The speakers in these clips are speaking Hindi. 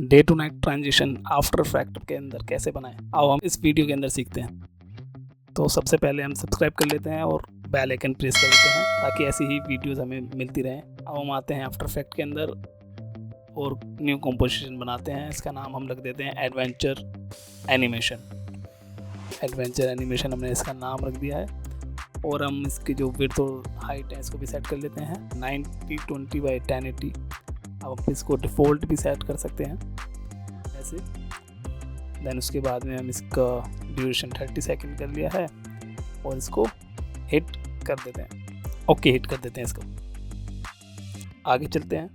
Day to night transition after effect के अंदर कैसे बनाएं, आओ हम इस वीडियो के अंदर सीखते हैं। तो सबसे पहले हम सब्सक्राइब कर लेते हैं और बेल आइकन प्रेस कर लेते हैं ताकि ऐसी ही वीडियोस हमें मिलती रहें। अब हम आते हैं आफ्टर इफेक्ट के अंदर और न्यू कंपोजिशन बनाते हैं। इसका नाम हम रख देते हैं एडवेंचर एनिमेशन। एडवेंचर एनिमेशन हमने इसका नाम रख दिया है और हम इसकी जो विड्थ और हाइट है इसको भी सेट कर लेते हैं 90/20/1080। अब हम इसको डिफ़ॉल्ट भी सेट कर सकते हैं ऐसे। देन उसके बाद में हम इसका ड्यूरेशन 30 सेकंड कर लिया है और इसको हिट कर देते हैं। ओके, हिट कर देते हैं इसको। आगे चलते हैं।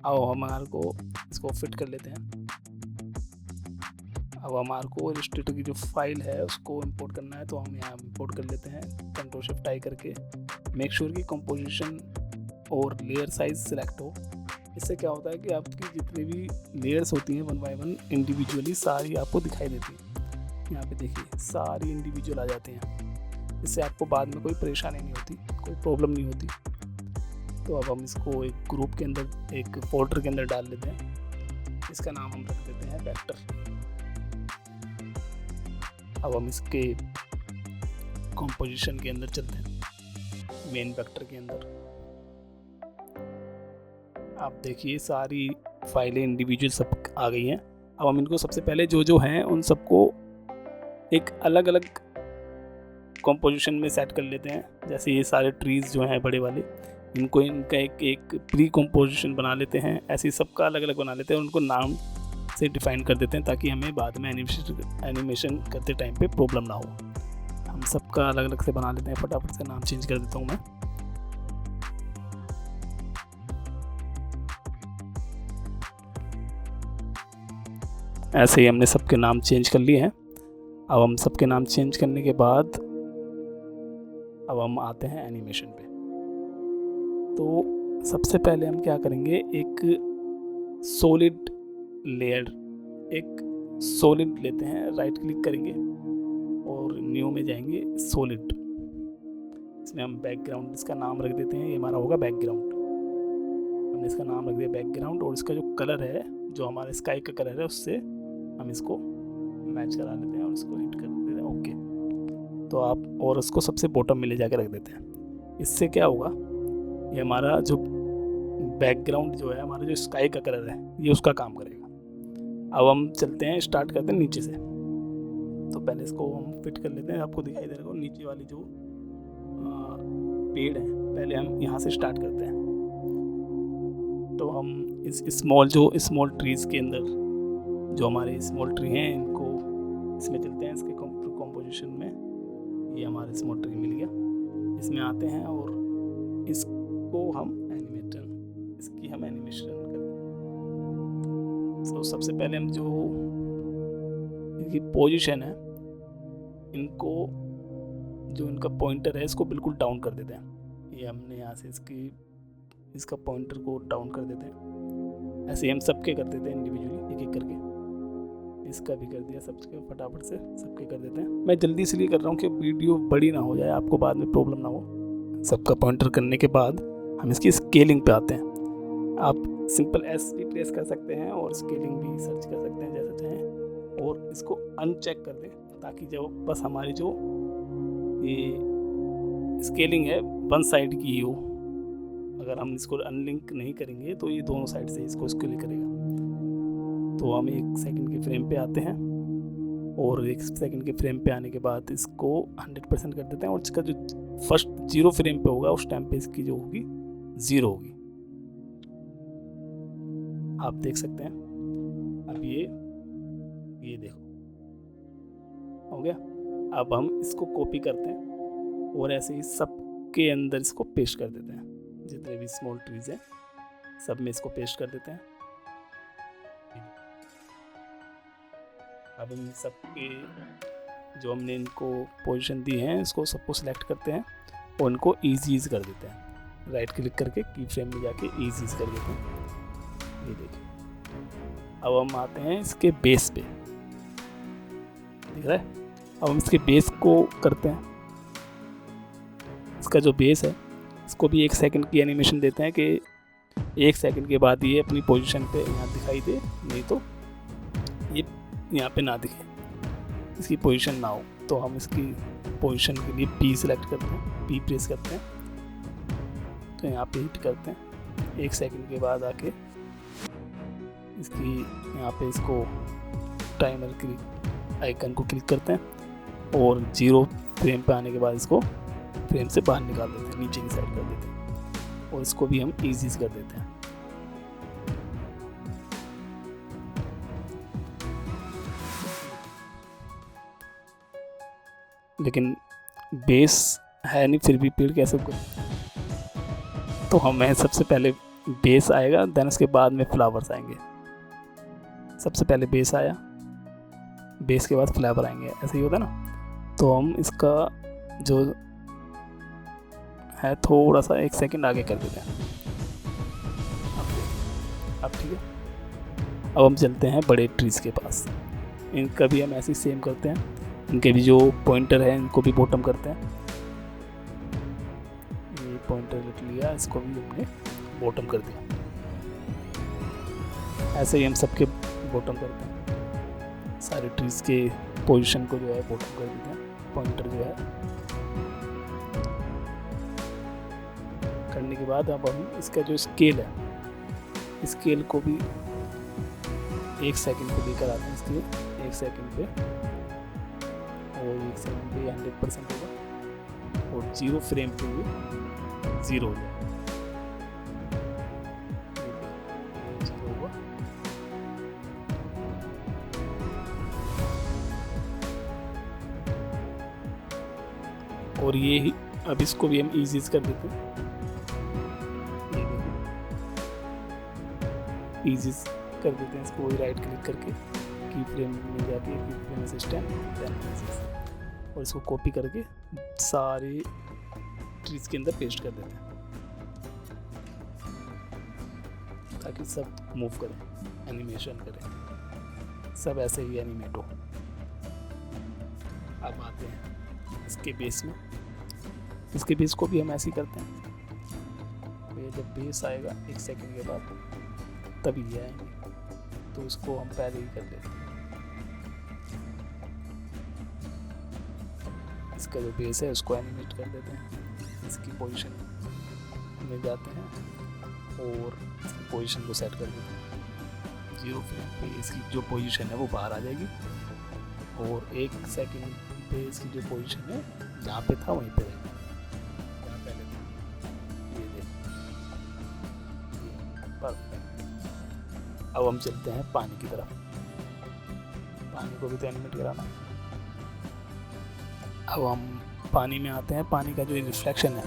अब हमारे को इसको फिट कर लेते हैं। अब हमारे को इलस्ट्रेटर की जो फाइल है उसको इंपोर्ट करना है, तो हम यहाँ इंपोर्ट कर लेते हैं Ctrl+Shift+I करके। मेक श्योर कि कंपोजिशन और लेयर साइज सिलेक्ट हो। इससे क्या होता है कि आपकी जितनी भी लेयर्स होती हैं 1 बाय 1 इंडिविजुअली सारी आपको दिखाई देती हैं। यहाँ पे देखिए सारी इंडिविजुअल आ जाती हैं। इससे आपको बाद में कोई परेशानी नहीं होती, कोई प्रॉब्लम नहीं होती। तो अब हम इसको एक ग्रुप के अंदर, एक फोल्डर के अंदर डाल लेते हैं। इसका नाम हम रख देते हैं वेक्टर। अब हम इसके कंपोजिशन के अंदर चलते हैं, मेन वेक्टर के अंदर। आप देखिए सारी फाइलें इंडिविजुअल सब आ गई हैं। अब हम इनको सबसे पहले जो हैं उन सबको एक अलग अलग कंपोजिशन में सेट कर लेते हैं। जैसे ये सारे ट्रीज़ जो हैं बड़े वाले, इनका एक प्री कंपोजिशन बना लेते हैं। ऐसे सबका अलग अलग बना लेते हैं और उनको नाम से डिफाइन कर देते हैं ताकि हमें बाद में एनिमेशन करते टाइम पे प्रॉब्लम ना हो। हम सबका अलग अलग से बना लेते हैं। फटाफट से नाम चेंज कर देता हूँ मैं। ऐसे ही हमने सबके नाम चेंज कर लिए हैं। अब हम सबके नाम चेंज करने के बाद अब हम आते हैं एनिमेशन पे। तो सबसे पहले हम क्या करेंगे, एक सॉलिड लेयर, एक सॉलिड लेते हैं, राइट क्लिक करेंगे और न्यू में जाएंगे सॉलिड। इसमें हम बैकग्राउंड, इसका नाम रख देते हैं, ये हमारा होगा बैकग्राउंड। हमने इसका नाम रख दिया बैकग्राउंड और इसका जो कलर है, जो हमारे स्काई का कलर है, उससे हम इसको मैच करा लेते हैं और इसको हिट कर देते हैं। ओके, तो आप और उसको सबसे बॉटम में ले जाकर रख देते हैं। इससे क्या होगा, ये हमारा जो बैकग्राउंड जो है, हमारा जो स्काई का कलर है, ये उसका काम करेगा। अब हम चलते हैं, स्टार्ट करते हैं नीचे से। तो पहले इसको हम फिट कर लेते हैं। आपको दिखाई दे रहा होगा नीचे वाली जो पेड़ है, पहले हम यहाँ से स्टार्ट करते हैं। तो हम इस स्मॉल ट्रीज़ के अंदर जो हमारे स्मॉल ट्री हैं, इनको इसमें चलते हैं, इसके कंपोजिशन में। ये हमारा स्मॉल ट्री मिल गया, इसमें आते हैं और इसको हम इसकी हम एनिमेशन करते हैं। तो सबसे पहले हम जो इनकी पोजीशन है, इनको जो इनका पॉइंटर है इसको बिल्कुल डाउन कर देते हैं। ये हमने यहाँ से इसका पॉइंटर को डाउन कर देते हैं। ऐसे हम सबके कर देते हैं इंडिविजुअली, एक एक करके। इसका भी कर दिया सबके, फटाफट से सबके कर देते हैं। मैं जल्दी इसलिए कर रहा हूँ कि वीडियो बड़ी ना हो जाए, आपको बाद में प्रॉब्लम ना हो। सबका पॉइंटर करने के बाद हम इसकी स्केलिंग पे आते हैं। आप सिंपल एस भी प्रेस कर सकते हैं और स्केलिंग भी सर्च कर सकते हैं जैसा चाहें, और इसको अनचेक कर दें ताकि जब बस हमारी जो ये स्केलिंग है वन साइड की हो। अगर हम इसको अनलिंक नहीं करेंगे तो ये दोनों साइड से इसको स्केल करेगा। तो हम 1 सेकंड के फ्रेम पे आते हैं और 1 सेकंड के फ्रेम पे आने के बाद इसको 100% कर देते हैं और इसका जो फर्स्ट 0 फ्रेम पे होगा उस टाइम पे इसकी जो होगी 0 होगी। आप देख सकते हैं। अब ये देखो हो गया। अब हम इसको कॉपी करते हैं और ऐसे ही सब के अंदर इसको पेस्ट कर देते हैं। जितने भी स्मॉल ट्रीज हैं सब में इसको पेस्ट कर देते हैं। अब हम सबके जो हमने इनको पोजीशन दी है, इसको सबको सिलेक्ट करते हैं और इनको ईज कर देते हैं। राइट क्लिक करके की फ्रेम में जाके ईज कर देते हैं। ये देखिए। अब हम आते हैं इसके बेस पे, दिख रहा है। अब हम इसके बेस को करते हैं। इसका जो बेस है इसको भी 1 सेकंड की एनिमेशन देते हैं कि 1 सेकंड के बाद ये अपनी पोजीशन पे यहाँ दिखाई दे, नहीं तो ये यहाँ पे ना दिखे, इसकी पोजीशन ना हो, तो हम इसकी पोजीशन के लिए P सिलेक्ट करते हैं, P प्रेस करते हैं, तो यहाँ पे हिट करते हैं। 1 सेकंड के बाद आके इसकी यहाँ पे इसको टाइमर की आइकन को क्लिक करते हैं और 0 फ्रेम पे आने के बाद इसको फ्रेम से बाहर निकाल देते हैं, नीचे की साइड कर देते हैं और इसको भी हम ईजी कर देते हैं। लेकिन बेस है नहीं, फिर भी पेड़ कैसे करें, तो हमें सबसे पहले बेस आएगा, देन उसके बाद में फ्लावर्स आएंगे। सबसे पहले बेस आया, बेस के बाद फ्लावर आएंगे, ऐसे ही होता है ना। तो हम इसका जो है थोड़ा सा 1 सेकंड आगे कर देते हैं। अब ठीक है, अब हम चलते हैं बड़े ट्रीज के पास। इनका भी हम ऐसे ही सेम करते हैं, इनके भी जो पॉइंटर है इनको भी बॉटम करते हैं। ये पॉइंटर लिख लिया, इसको भी हमने बॉटम कर दिया। ऐसे ही हम सबके बॉटम करते हैं, सारे ट्रीज के पोजीशन को जो है बॉटम कर देते हैं। पॉइंटर जो है करने के बाद अब हम इसका जो स्केल है, स्केल को भी 1 सेकंड पे लेकर आते हैं। इसके 1 सेकंड पे और 1 सेकंड पे 100% होगा और 0 फ्रेम पे भी 0 हो जाएगा, 0 होगा। और ये ही अब इसको भी हम इजी कर देते हैं, इजी कर देते हैं इसको। राइट क्लिक करके की फ्रेम मिल जाती है, की फ्रेम असिस्टेंट, और इसको कॉपी करके सारे ट्रीज के अंदर पेस्ट कर देते हैं ताकि सब मूव करें, एनिमेशन करें, सब ऐसे ही एनिमेट हो। अब आते हैं इसके बेस में, इसके बेस को भी हम ऐसे ही करते हैं। ये जब बेस आएगा 1 सेकंड के बाद तभी ये आएंगे, तो इसको हम पहले ही कर लेते हैं। इसका जो बेस है उसको एनिमेट कर देते हैं, इसकी पोजीशन में जाते हैं और इसकी पोजीशन को सेट कर देते हैं। 0 फ्रेम पे इसकी जो पोजीशन है वो बाहर आ जाएगी और 1 सेकंड पे इसकी जो पोजीशन है जहाँ पे था वहीं पे रहेगा, जहाँ पहले था। ये देखो, परफेक्ट। अब हम चलते हैं पानी की तरफ, पानी को भी तो एनिमेट कराना। अब हम पानी में आते हैं, पानी का जो रिफ्लेक्शन है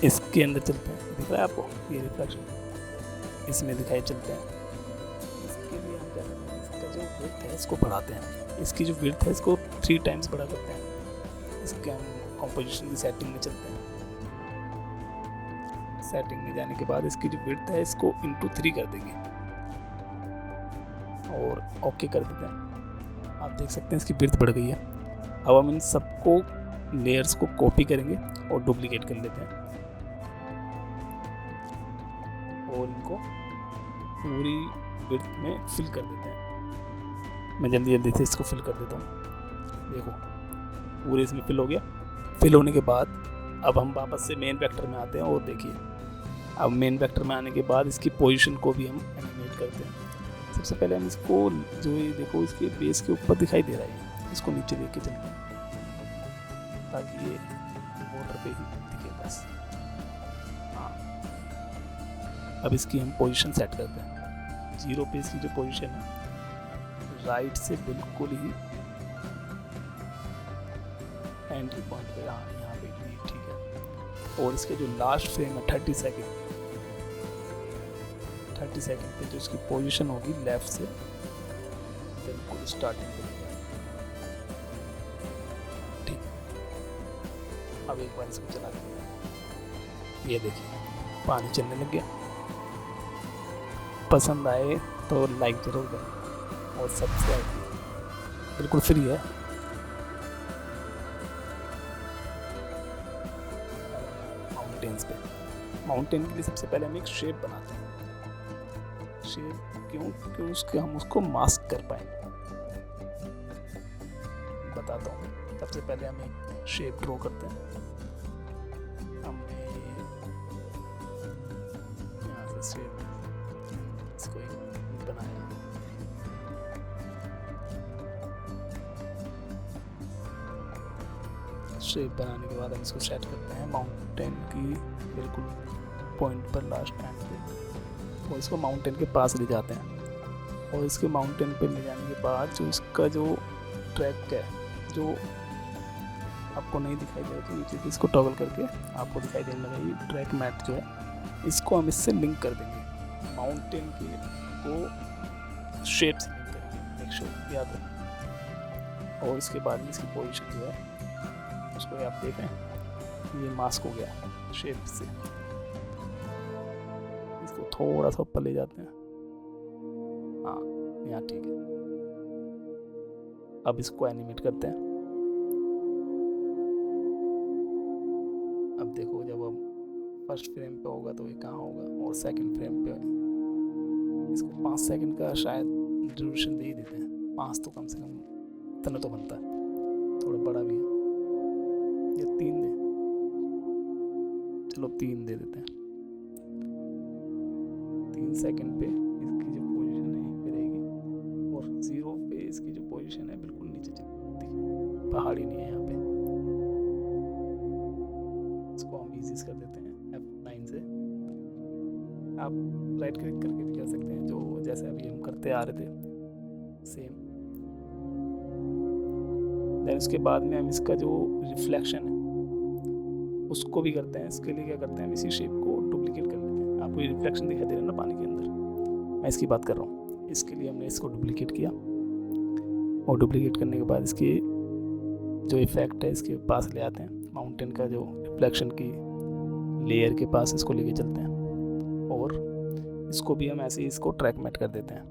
इसके अंदर चलते हैं। दिख रहा है आपको ये रिफ्लेक्शन, इसमें दिखाई चलते हैं। इसके लिए हम क्या करते हैं, इसका जो विड्थ है इसको बढ़ाते हैं, इसकी जो विड्थ है इसको 3 टाइम्स बढ़ा करते हैं। इसके हम कंपोजिशन की सेटिंग में चलते हैं। सेटिंग में जाने के बाद इसकी जो विड्थ है इसको इंटू 3 कर देंगे और ओके कर देते हैं। आप देख सकते हैं इसकी विड्थ बढ़ गई है। अब हम इन सबको लेयर्स को कॉपी करेंगे और डुप्लीकेट कर लेते हैं और इनको पूरी विड्थ में फिल कर देते हैं। मैं जल्दी जल्दी से इसको फिल कर देता हूँ। देखो पूरे इसमें फिल हो गया। फिल होने के बाद अब हम वापस से मेन वेक्टर में आते हैं और देखिए अब मेन वेक्टर में आने के बाद इसकी पोजीशन को भी हम एनिमेट करते हैं। सबसे पहले हम इसको जो ये देखो इसके बेस के ऊपर दिखाई दे रहा है, इसको नीचे लेके चलते हैं ताकि ये बॉर्डर पे ही दिखे बस। हाँ, अब इसकी हम पोजीशन सेट करते हैं। 0 पे इसकी जो पोजीशन है राइट से बिल्कुल ही एंट्री पॉइंट पे, हाँ यहाँ पे भी ठीक है। और इसके जो लास्ट फ्रेम है 30 सेकंड पे जो इसकी पोजीशन होगी लेफ्ट से बिल्कुल स्टार्टिंग पे। ठीक, अब एक बार इसको चला दें। ये देखिए पानी चलने लग गया। पसंद आए तो लाइक जरूर करें और सब्सक्राइब बिल्कुल फ्री है। माउंटेन्स पे, माउंटेन के लिए सबसे पहले हम एक शेप बनाते हैं। शेप क्यों? क्योंकि उसके हम उसको मास्क कर पाएंगे। बताता हूँ। सबसे पहले हम एक शेप ड्रॉ करते हैं। हमने यहाँ से शेप इसको एक बनाया। शेप बनाने के बाद हम इसको सेट करते हैं माउंटेन की बिल्कुल पॉइंट पर, लास्ट टाइम पे, और इसको माउंटेन के पास ले जाते हैं। और इसके माउंटेन पे ले जाने के बाद जो इसका जो ट्रैक है, जो आपको नहीं दिखाई दे रहा, तो नीचे इसको टॉगल करके आपको दिखाई देने लगा ये ट्रैक मैट जो है, इसको हम इससे लिंक कर देंगे। माउंटेन के को शेप से लिंक करेंगे, एक शेप याद रखें। और इसके बाद में इसकी पोजीशन जो है उसको आप देख रहे हैं, ये मास्क हो गया शेप से। इसको थोड़ा सा ऊपर ले जाते हैं। हाँ, यहाँ ठीक है। अब इसको एनिमेट करते हैं। अब देखो, जब हम फर्स्ट फ्रेम पे होगा तो ये कहाँ होगा, और सेकंड फ्रेम पे इसको 5 सेकंड का शायद ड्यूरेशन दे ही देते हैं। 5 तो कम से कम इतना तो बनता है, थोड़ा बड़ा भी है, या 3 दे, चलो 3 दे देते हैं। 3 सेकंड पे इसकी जो पोजीशन है यहीं पे रहेगी, और 0 पे इसकी जो पोजीशन है बिल्कुल नीचे चलती, पहाड़ी नहीं है यहाँ पे। इसको हम इजी कर देते हैं F9 से। आप राइट क्लिक करके भी कर सकते हैं, जो जैसे अभी हम करते आ रहे थे सेम। देन उसके बाद में हम इसका जो रिफ्लेक्शन है उसको भी करते हैं। इसके लिए क्या करते हैं, हम इसी शेप को डुप्लीकेट कर लेते हैं। आपको ये रिफ्लेक्शन दिखाई दे रहा है ना पानी के अंदर, मैं इसकी बात कर रहा हूँ। इसके लिए हमने इसको डुप्लीकेट किया, और डुप्लीकेट करने के बाद इसकी जो इफेक्ट है इसके पास ले आते हैं। माउंटेन का जो रिफ्लेक्शन की लेयर के पास इसको लेके चलते हैं, और इसको भी हम ऐसे ही इसको ट्रैक मैट कर देते हैं।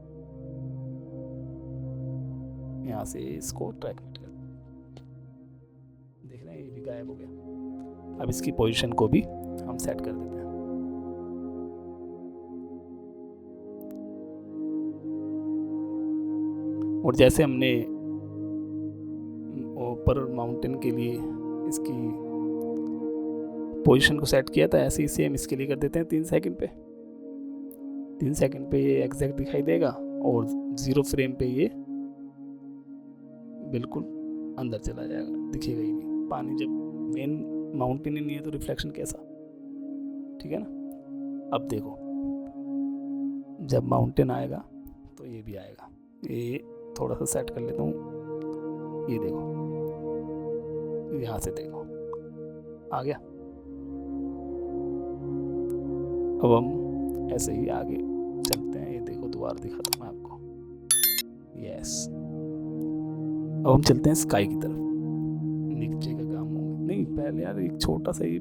यहाँ से इसको ट्रैक मैट कर देख रहे हैं, ये भी गायब हो गया। अब इसकी पोजीशन को भी हम सेट कर देते हैं। और जैसे हमने ऊपर माउंटेन के लिए इसकी पोजीशन को सेट किया था, ऐसे ही सेम इसके लिए कर देते हैं 3 सेकंड पे। 3 सेकंड पे ये एग्जैक्ट दिखाई देगा, और 0 फ्रेम पे ये बिल्कुल अंदर चला जाएगा, दिखेगा ही नहीं। पानी जब मेन माउंटेन ही नहीं है तो रिफ्लेक्शन कैसा, ठीक है ना। अब देखो, जब माउंटेन आएगा तो ये भी आएगा। ये थोड़ा सा सेट कर लेता हूँ, ये देखो, यहाँ से देखो आ गया। अब हम ऐसे ही आगे चलते हैं। ये देखो, दोबारा दिखाता हूँ मैं आपको। यस, अब हम चलते हैं स्काई की तरफ। नीचे का काम होगा नहीं, पहले यार एक छोटा सा ही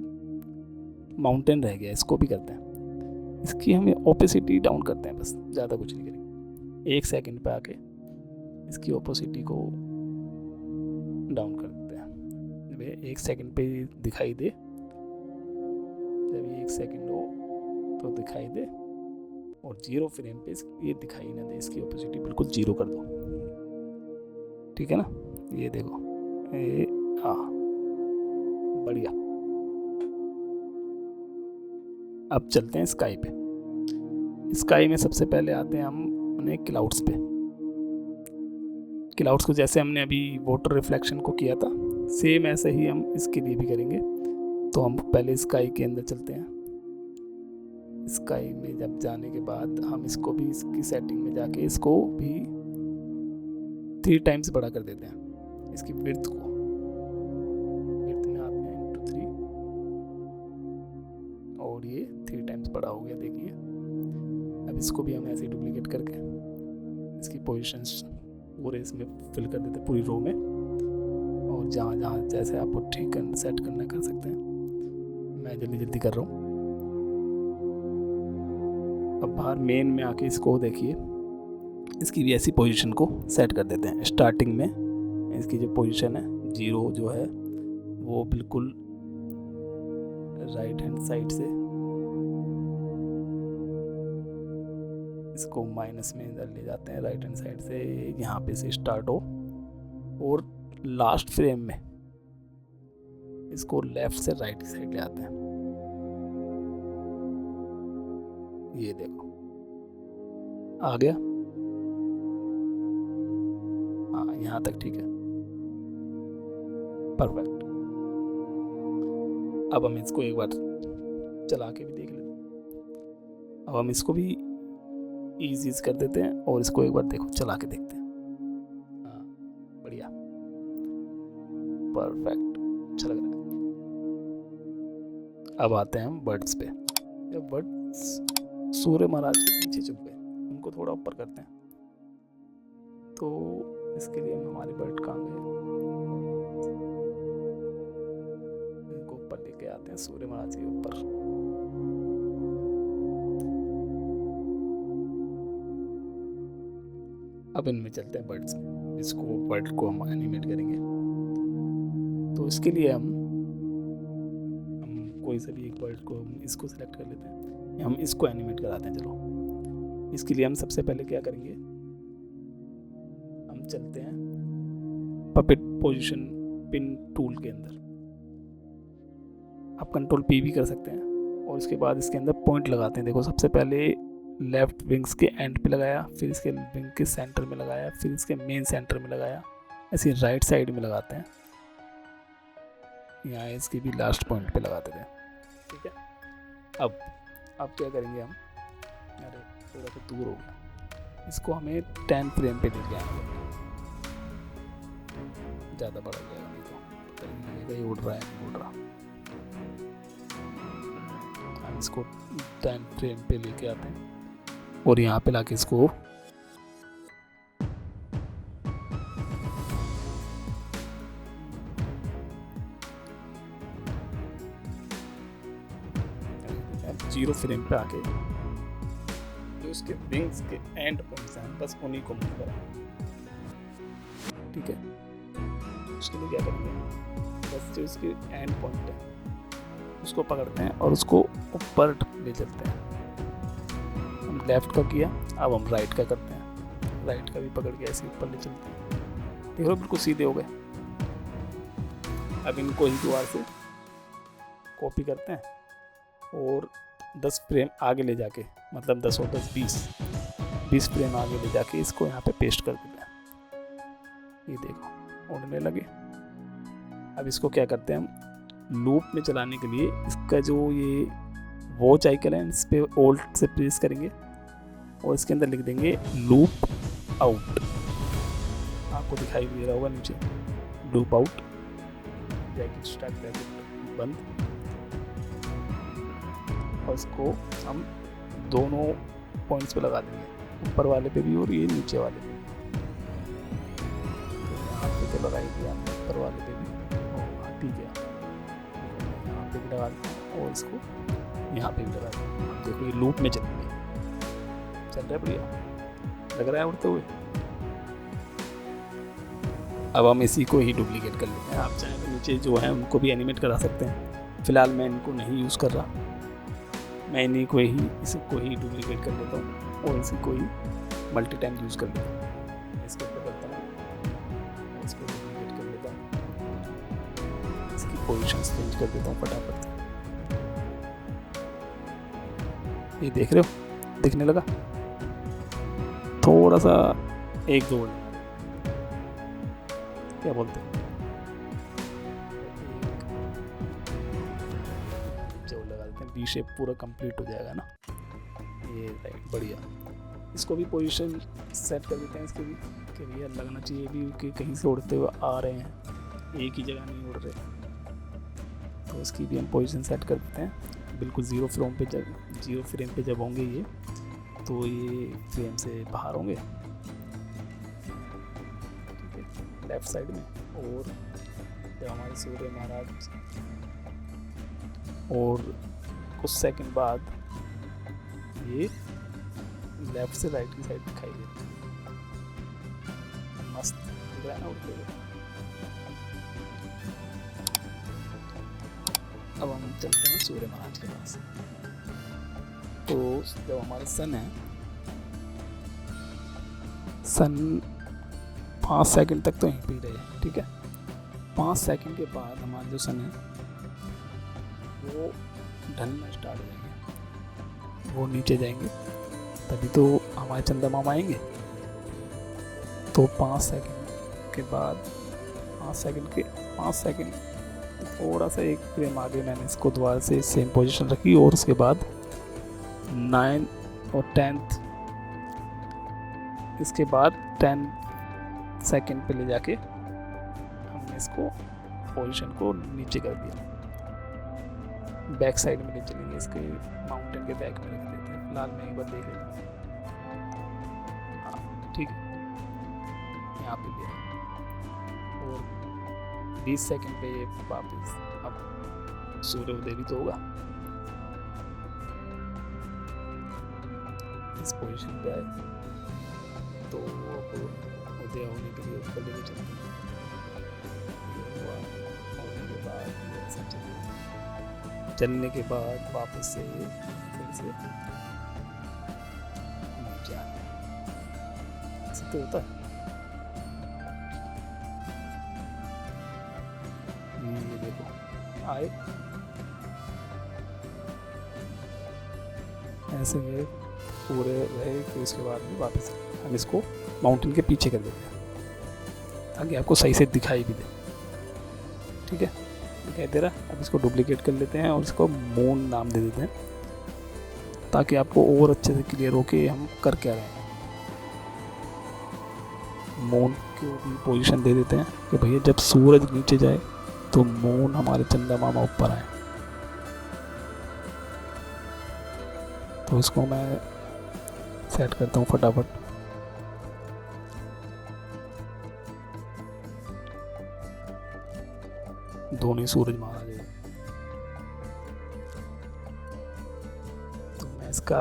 माउंटेन रह गया, इसको भी करते हैं। इसकी हम ओपेसिटी डाउन करते हैं, बस ज़्यादा कुछ नहीं करेंगे। 1 सेकंड पे आके इसकी ओपेसिटी को डाउन कर देते हैं। जब 1 सेकंड पे दिखाई दे, जब ये 1 सेकंड हो तो दिखाई दे, और 0 फ्रेम पे ये दिखाई ना दे, इसकी ओपेसिटी बिल्कुल 0 कर दो, ठीक है ना। ये देखो, ये हाँ, बढ़िया। अब चलते हैं स्काई पे। स्काई में सबसे पहले आते हैं हम अपने क्लाउड्स पे। क्लाउड्स को जैसे हमने अभी वाटर रिफ्लेक्शन को किया था, सेम ऐसे ही हम इसके लिए भी करेंगे। तो हम पहले स्काई के अंदर चलते हैं। स्काई में जब जाने के बाद हम इसको भी इसकी सेटिंग में जाके इसको भी 3 टाइम्स बड़ा कर देते हैं। इसकी विड्थ को, विड्थ में आते हैं into 3, और ये 3 टाइम्स बड़ा हो गया, देखिए। अब इसको भी हम ऐसे डुप्लीकेट करके इसकी पोजीशंस पूरे इसमें फिल कर देते हैं, पूरी रो में। और जहाँ जहाँ जैसे आपको ठीक कर सेट करना कर सकते हैं। मैं जल्दी जल्दी कर रहा हूँ। अब बाहर मेन में आके इसको देखिए, इसकी भी ऐसी पोजीशन को सेट कर देते हैं। स्टार्टिंग में इसकी जो पोजीशन है 0 जो है वो बिल्कुल राइट हैंड साइड से इसको माइनस में इधर ले जाते हैं राइट हैंड साइड से, यहाँ पे से स्टार्ट हो और लास्ट फ्रेम में इसको लेफ्ट से राइट साइड ले आते हैं। ये देखो आ गया, हाँ यहाँ तक ठीक है, परफेक्ट। अब हम इसको एक बार चला के भी देख लेते हैं। अब हम इसको भी ईजी कर देते हैं और इसको एक बार देखो चला के देखते हैं। हाँ बढ़िया, परफेक्ट, अच्छा लग रहा है। अब आते हैं हम बर्ड्स पे। जब बर्ड्स सूर्य महाराज के पीछे छुप गए, उनको थोड़ा ऊपर करते हैं। तो इसके लिए हम हमारे बर्ड कहाँ गए, इनको ऊपर लेके आते हैं सूर्य महाराज के ऊपर। अब इनमें चलते हैं बर्ड्स में, इसको बर्ड को हम एनिमेट करेंगे। तो इसके लिए हम कोई सा भी एक बर्ड को हम इसको सिलेक्ट कर लेते हैं, हम इसको एनिमेट कराते हैं। चलो इसके लिए हम सबसे पहले क्या करेंगे, हम चलते हैं पपेट पोजीशन पिन टूल के अंदर। आप कंट्रोल पी भी कर सकते हैं और इसके बाद इसके अंदर पॉइंट लगाते हैं। देखो सबसे पहले लेफ्ट विंग्स के एंड पे लगाया, फिर इसके विंग के सेंटर में लगाया, फिर इसके मेन सेंटर में लगाया, ऐसे राइट साइड में लगाते हैं। यहाँ इसके भी लास्ट पॉइंट पे लगाते थे, ठीक है। अब क्या करेंगे हम, अरे थोड़ा सा दूर हो गया, इसको हमें 10 फ्रेम पे लेके आना है, ज़्यादा बड़ा जाएगा नहीं तो ये उड़ रहा है, उड़ रहा। हम इसको 10 फ्रेम पे लेके आते हैं और यहाँ पे लाके इसको जीरो फ्रेम पे आके जो इसके विंग्स के एंड पॉइंट्स हैं बस उन्हीं को मूव करें, ठीक है। उसके लिए क्या करेंगे, बस जो इसके एंड पॉइंट है उसको पकड़ते हैं और उसको ऊपर ले चलते हैं। हम लेफ्ट का किया, अब हम राइट का करते हैं, राइट का भी पकड़ के ऐसे ऊपर ले चलते हैं। देख लो बिल्कुल सीधे हो गए। अब इनको ही दोबारा से कॉपी करते हैं और 10 फ्रेम आगे ले जाके, मतलब 10 और 10 20 फ्रेम आगे ले जाके इसको यहाँ पे पेस्ट कर देते हैं। ये देखो उड़ने लगे। अब इसको क्या करते हैं हम, लूप में चलाने के लिए इसका जो ये वॉच आइकन है इस पे ओल्ट से प्रेस करेंगे और इसके अंदर लिख देंगे लूप आउट। आपको दिखाई दे रहा होगा नीचे loop out, bracket start bracket बंद। और इसको हम दोनों पॉइंट्स पे लगा देंगे, ऊपर वाले पे भी और ये नीचे वाले पे। तो यहाँ पे तो लगाई दिया ऊपर वाले पे भी, ठीक है। यहाँ पे भी लगा देते हैं और इसको यहाँ पे भी लगा देते हैं। देखो ये लूप में चलेंगे, चल रहा है बढ़िया, लग रहा है उड़ते हुए। अब हम इसी को ही डुप्लीकेट कर लेते हैं। आप चाहें तो नीचे जो है उनको भी एनिमेट करा सकते हैं। फिलहाल मैं इनको नहीं यूज़ कर रहा, मैं इन्हीं को ही इसको ही डुप्लीकेट कर लेता हूँ और इसी को ही मल्टी टाइम यूज़ कर लेता हूँ। इसको करता हूँ, इसको डुप्लीकेट कर लेता हूँ, इसकी पोजीशन चेंज कर देता हूँ फटाफट से। ये देख रहे हो, दिखने लगा। थोड़ा सा एक दो क्या बोलते हैं, जो लगा देते हैं, बी शेप पूरा कंप्लीट हो जाएगा ना। ये राइट, बढ़िया। इसको भी पोजीशन सेट कर देते हैं इसके भी, कि ये लगना चाहिए भी कि कहीं से उड़ते हुए आ रहे हैं, एक ही जगह नहीं उड़ रहे। तो इसकी भी हम पोजीशन सेट कर देते हैं बिल्कुल जीरो फ्रेम पे जब होंगे ये, तो ये फ्रेम से बाहर होंगे, ठीक है, लेफ्ट साइड में। और जब हमारे सूर्य महाराज और कुछ सेकंड बाद ये लेफ्ट से राइट की साइड दिखाई देते हैं। मस्त दिख रहा है ना उड़ते हुए। अब हम चलते हैं सूर्य महाराज के पास। तो जब हमारा सन है सन 5 सेकंड तक तो यहीं पे ही रहे, ठीक है। 5 सेकंड के बाद हमारा जो सन है वो ढलना स्टार्ट हो जाएंगे, वो नीचे जाएंगे, तभी तो हमारे चंदा मामा आएंगे। तो 5 सेकंड के बाद 5 सेकंड थोड़ा सा एक फ्रेम आगे मैंने इसको दोबारा से सेम पोजीशन रखी, और उसके बाद 9 और 10th, इसके बाद 10 सेकंड पे ले जाके हमने इसको पोजीशन को नीचे कर दिया। बैक साइड में ले चलेंगे, इसके माउंटेन के बैक में रख देते हैं, फिलहाल मैं एक बार देख लेता हूँ। हाँ ठीक है, यहाँ पे लिया, और 20 सेकंड पे ये वापस अब सूर्योदय भी तो होगा, इस पोजीशन पे आए तो उदय होने के लिए ऊपर लेके चलते हैं। होने के बाद चलने के बाद वापस से फिर से नीचे आना, ऐसे तो होता है। ये देखो आए, ऐसे ये पूरे रहे, फिर उसके बाद भी वापस हम इसको माउंटेन के पीछे कर देते हैं ताकि आपको सही से दिखाई भी दे, ठीक है। दिखाई दे रहा है, अब इसको डुप्लीकेट कर लेते हैं और इसको मून नाम दे देते हैं ताकि आपको और अच्छे से क्लियर हो कि हम कर क्या रहे हैं। मून को भी पोजीशन दे देते हैं कि भैया जब सूरज नीचे जाए तो मून हमारे चंदा मामा ऊपर आए। तो इसको मैं सेट करता हूँ फटाफट। दोनों ही सूरज महाराज है, तो मैं इसका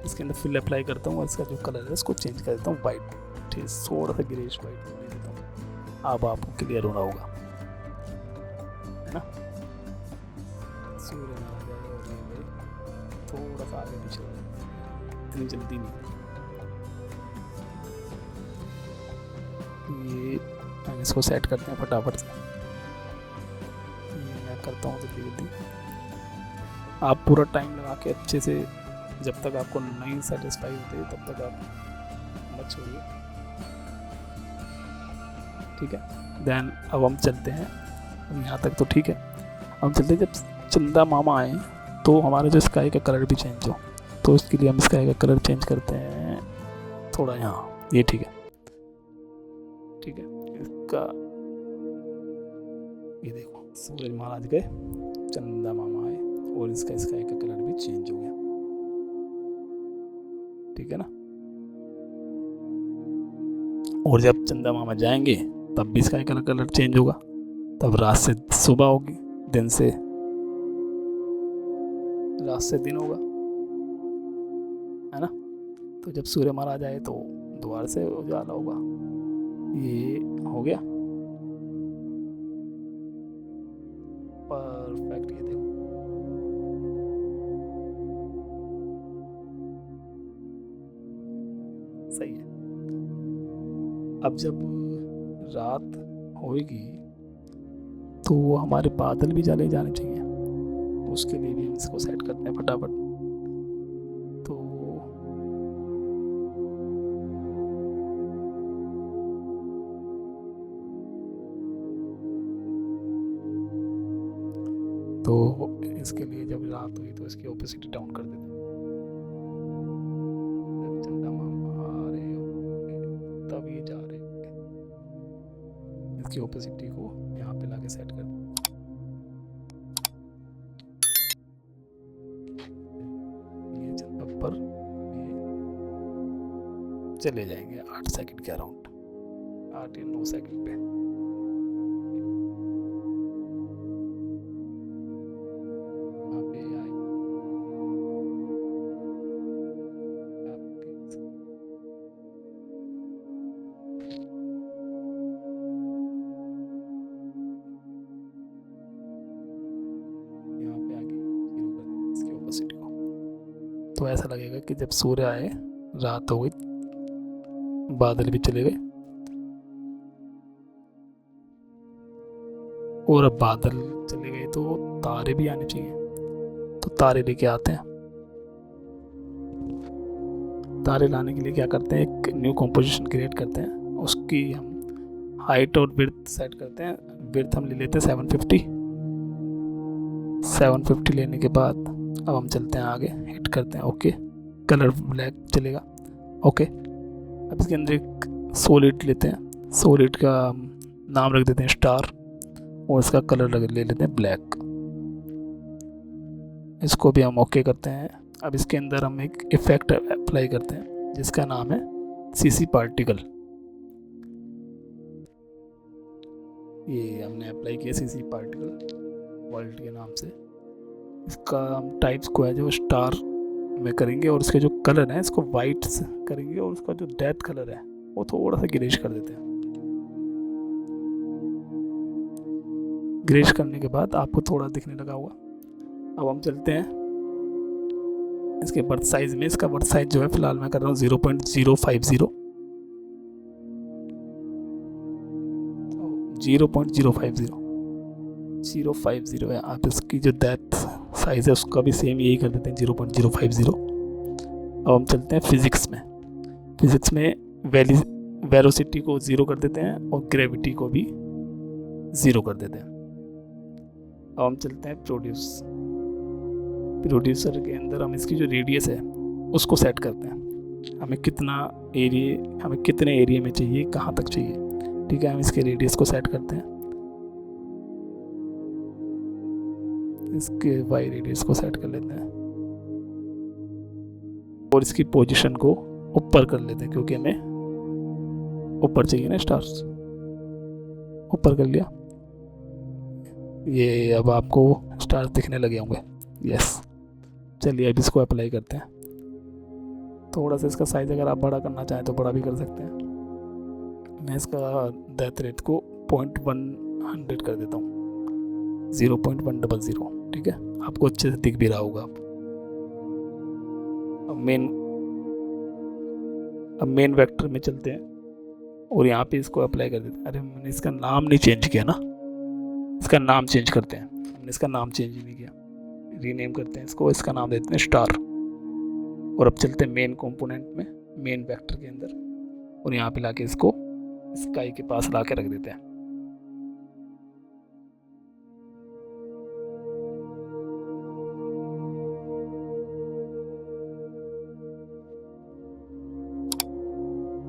इसके अंदर फिल अप्लाई करता हूँ और इसका जो कलर है इसको चेंज कर देता हूँ वाइट, ठीक, थोड़ा सा ग्रेश वाइट दे देता हूँ। अब आपको क्लियर होना होगा, है ना। सूर्य महाराज और थोड़ा सा आगे पीछे, इतनी जल्दी नहीं। ये हम इसको सेट करते हैं फटाफट से, मैं करता हूँ जल्दी जल्दी। आप पूरा टाइम लगा के अच्छे से, जब तक आपको नहीं सेटिस्फाई होते तब तक आप मत छोड़िए, ठीक है। देन अब हम चलते हैं, यहाँ तक तो ठीक है। हम चलते हैं, जब चंदा मामा आए तो हमारा जो स्काई का कलर भी चेंज हो, तो इसके लिए हम स्काई का कलर चेंज करते हैं थोड़ा यहाँ, ये ठीक है, ठीक है। इसका ये देखो, सूरज महाराज गए, चंदा मामा आए, और इसका स्काई का कलर भी चेंज हो गया, ठीक है ना। और जब चंदा मामा जाएंगे तब भी स्काई का कलर चेंज होगा, तब रात से सुबह होगी, दिन से रात से दिन होगा, है ना। तो जब सूर्य महाराज आए तो दोबारा से उजाला होगा। ये हो गया परफेक्ट, ये देखो सही है। अब जब रात होएगी तो हमारे बादल भी जले जाने चाहिए, उसके लिए भी हम इसको सेट करते हैं फटाफट। तो इसके लिए जब रात हुई तो इसकी ओपेसिटी डाउन कर देते हैं, जब चंदा मामा आ रहे होंगे तब ये जा रहे होंगे, इसकी ओपेसिटी को यहाँ पे लाके सेट कर दें। ये चंदा पर ये चले जाएंगे 8 सेकंड के अराउंड, 8 या 9 सेकंड पे। तो ऐसा लगेगा कि जब सूर्य आए रात हो गई, बादल भी चले गए और अब बादल चले गए तो तारे भी आने चाहिए, तो तारे लेके आते हैं। तारे लाने के लिए क्या करते हैं, एक न्यू कॉम्पोजिशन क्रिएट करते हैं, उसकी हम हाइट और विड्थ सेट करते हैं। विड्थ हम ले लेते हैं 750 लेने के बाद अब हम चलते हैं आगे, हिट करते हैं ओके, कलर ब्लैक चलेगा ओके। अब इसके अंदर एक सॉलिड लेते हैं, सॉलिड का नाम रख देते हैं स्टार और इसका कलर ले लेते हैं ब्लैक, इसको भी हम ओके करते हैं। अब इसके अंदर हम एक इफेक्ट अप्लाई करते हैं जिसका नाम है सीसी पार्टिकल। ये हमने अप्लाई किया सीसी पार्टिकल वर्ल्ड के नाम से। इसका हम टाइप्स को है जो स्टार में करेंगे और इसके जो कलर है इसको वाइट करेंगे और उसका जो डेथ कलर है वो थोड़ा सा ग्रेश कर देते हैं। ग्रेश करने के बाद आपको थोड़ा दिखने लगा होगा। अब हम चलते हैं इसके बर्थ साइज में। इसका बर्थ साइज जो है फिलहाल मैं कर रहा हूँ 0.050 है। आप इसकी जो डेप्थ साइज है उसका भी सेम यही कर देते हैं 0.050। अब हम चलते हैं फिजिक्स में। फिजिक्स में वेलोसिटी को 0 कर देते हैं और ग्रेविटी को भी 0 कर देते हैं। अब हम चलते हैं प्रोड्यूसर के अंदर हम इसकी जो रेडियस है उसको सेट करते हैं, हमें कितने एरिया में चाहिए, कहाँ तक चाहिए। ठीक है, हम इसके रेडियस को सेट करते हैं, इसके वाई रेडियस को सेट कर लेते हैं और इसकी पोजीशन को ऊपर कर लेते हैं क्योंकि हमें ऊपर चाहिए ना स्टार्स। ऊपर कर लिया, ये अब आपको स्टार्स दिखने लगे होंगे। यस, चलिए अब इसको अप्लाई करते हैं। थोड़ा सा इसका साइज़ अगर आप बड़ा करना चाहें तो बड़ा भी कर सकते हैं। मैं इसका डेथ रेट को 0.100 कर देता हूँ, 0.100। ठीक है, आपको अच्छे से दिख भी रहा होगा। अब मेन वेक्टर में चलते हैं और यहाँ पे इसको अप्लाई कर देते हैं। अरे मैंने इसका नाम नहीं चेंज किया ना, इसका नाम चेंज करते हैं। हमने इसका नाम चेंज नहीं किया, रीनेम करते हैं इसको, इसका नाम देते हैं स्टार। और अब चलते हैं मेन कंपोनेंट में, मेन वेक्टर के अंदर, और यहाँ पे लाके इसको स्काई के पास लाके रख देते हैं।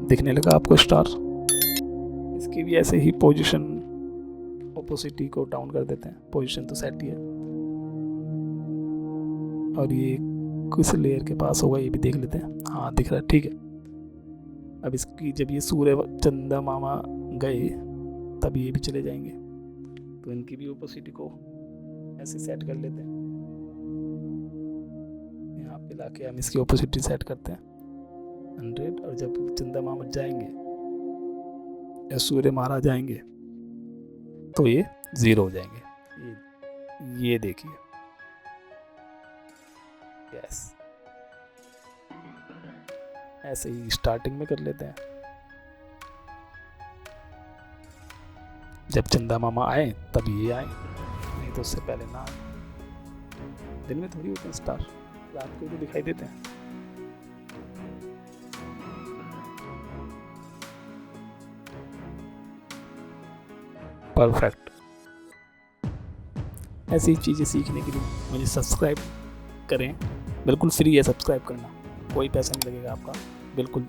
दिखने लगा आपको स्टार। इसकी भी ऐसे ही पोजीशन, ओपोसिटी को डाउन कर देते हैं। पोजीशन तो सेट ही है और ये किस लेयर के पास होगा ये भी देख लेते हैं। हाँ दिख रहा है, ठीक है। अब इसकी जब ये सूर्य चंदा मामा गए तब ये भी चले जाएंगे, तो इनकी भी ओपोसिटी को ऐसे सेट कर लेते हैं। यहाँ पे लाके हम इसकी ओपोसिटी सेट करते हैं 100, और जब चंदा मामा जाएंगे या सूर्य महाराज जाएंगे तो ये 0 हो जाएंगे। ये देखिए, यस, ऐसे ही स्टार्टिंग में कर लेते हैं। जब चंदा मामा आए तब ये आए, नहीं तो उससे पहले ना आए। दिन में थोड़ी होते हैं स्टार, रात को तो दिखाई देते हैं। परफेक्ट। ऐसी चीज़ें सीखने के लिए मुझे सब्सक्राइब करें, बिल्कुल फ्री है सब्सक्राइब करना, कोई पैसा नहीं लगेगा आपका, बिल्कुल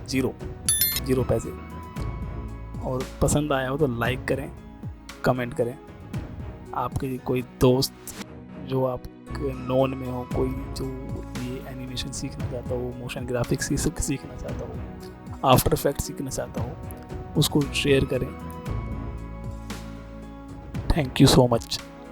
जीरो पैसे। और पसंद आया हो तो लाइक करें, कमेंट करें। आपके कोई दोस्त जो आपके नोन में हो, कोई जो ये एनिमेशन सीखना चाहता हो, मोशन ग्राफिक्स सीखना चाहता हो, आफ्टर इफेक्ट्स सीखना चाहता हो, उसको शेयर करें। Thank you so much.